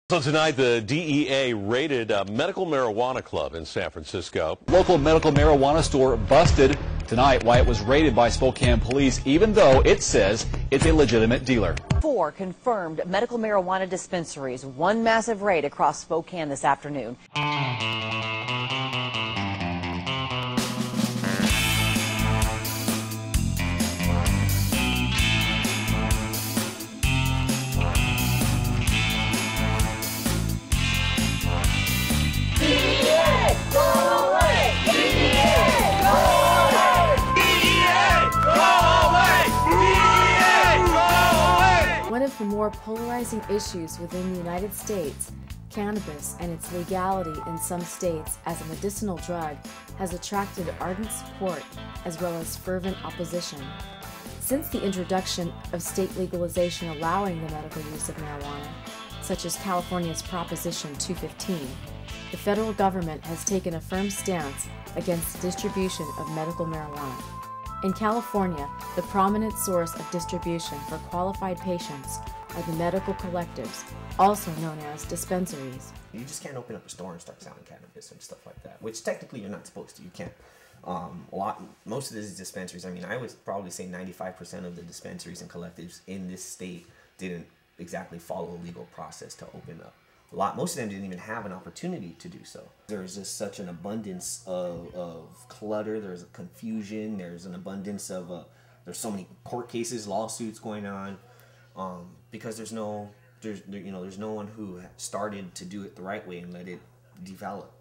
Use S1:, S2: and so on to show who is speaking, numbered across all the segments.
S1: So tonight, the DEA raided a medical marijuana club in San Francisco.
S2: Local medical marijuana store busted tonight why it was raided by Spokane police, even though it says it's a legitimate dealer.
S3: 4 confirmed medical marijuana dispensaries. One massive raid across Spokane this afternoon.
S4: One of the more polarizing issues within the United States, cannabis and its legality in some states as a medicinal drug has attracted ardent support as well as fervent opposition. Since the introduction of state legalization allowing the medical use of marijuana, such as California's Proposition 215, the federal government has taken a firm stance against the distribution of medical marijuana. In California, the prominent source of distribution for qualified patients are the medical collectives, also known as dispensaries.
S5: You just can't open up a store and start selling cannabis and stuff like that, which technically you're not supposed to. You can't. Most of these dispensaries, I mean, I would probably say 95% of the dispensaries and collectives in this state didn't exactly follow a legal process to open up. Most of them didn't even have an opportunity to do so. There's just such an abundance of clutter. There's confusion. There's an abundance of there's so many court cases, lawsuits going on, because there's no one who started to do it the right way and let it develop.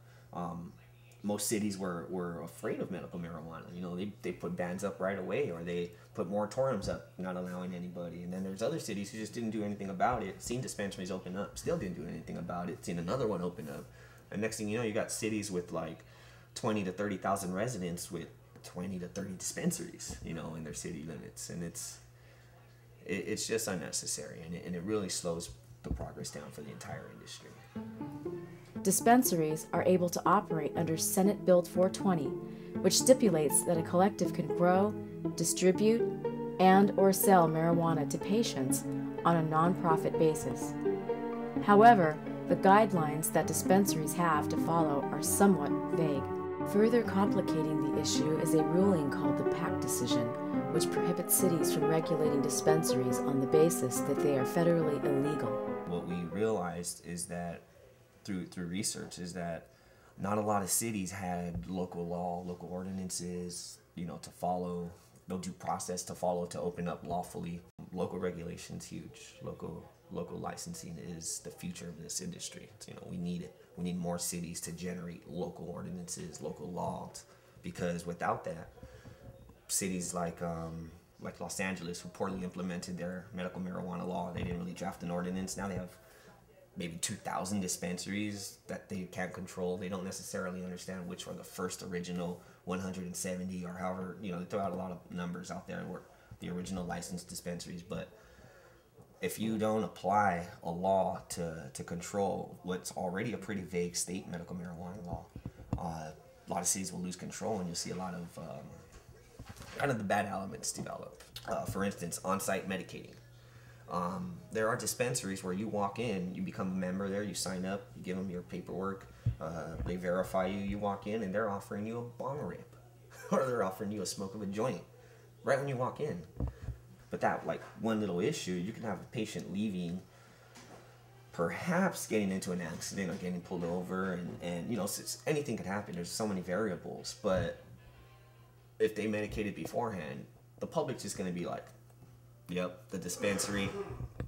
S5: Most cities were afraid of medical marijuana. You know, they put bans up right away, or they put moratoriums up, not allowing anybody. And then there's other cities who just didn't do anything about it. Seen dispensaries open up, still didn't do anything about it. Seen another one open up, and next thing you know, you got cities with like 20 to 30,000 residents with 20 to 30 dispensaries, you know, in their city limits, and it's just unnecessary, and it really slows the progress down for the entire industry.
S4: Dispensaries are able to operate under Senate Bill 420, which stipulates that a collective can grow, distribute, and/or sell marijuana to patients on a nonprofit basis. However, the guidelines that dispensaries have to follow are somewhat vague. Further complicating the issue is a ruling called the PAC decision, which prohibits cities from regulating dispensaries on the basis that they are federally illegal.
S5: What we realized is that through research is that not a lot of cities had local law, local ordinances, you know, to follow, no due process to follow to open up lawfully. Local regulation's huge. Local licensing is the future of this industry. You know, we need it. We need more cities to generate local ordinances, local laws, because without that, cities like Los Angeles, who poorly implemented their medical marijuana law, they didn't really draft an ordinance. Now they have maybe 2,000 dispensaries that they can't control. They don't necessarily understand which were the first original 170, or however, you know, they throw out a lot of numbers out there were the original licensed dispensaries. But if you don't apply a law to control what's already a pretty vague state medical marijuana law, a lot of cities will lose control, and you'll see a lot of kind of the bad elements develop. For instance, on-site medicating. There are dispensaries where you walk in, you become a member there, you sign up, you give them your paperwork, they verify you, you walk in, and they're offering you a bong rip, or they're offering you a smoke of a joint right when you walk in. But that, like, one little issue, you can have a patient leaving, perhaps getting into an accident or getting pulled over, and you know, anything could happen. There's so many variables. But if they medicated beforehand, the public's just going to be like, yep, the dispensary,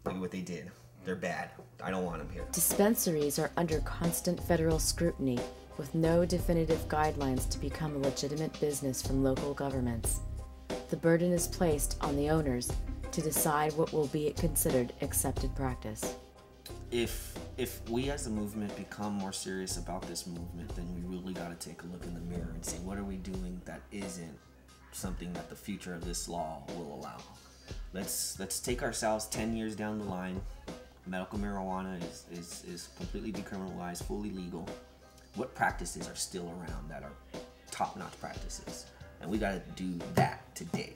S5: look at what they did. They're bad. I don't want them here.
S4: Dispensaries are under constant federal scrutiny, with no definitive guidelines to become a legitimate business from local governments. The burden is placed on the owners to decide what will be considered accepted practice.
S5: If we as a movement become more serious about this movement, then we really got to take a look in the mirror and say, what are we doing that isn't something that the future of this law will allow? Let's take ourselves 10 years down the line. Medical marijuana is completely decriminalized, fully legal. What practices are still around that are top-notch practices? And we got to do that today.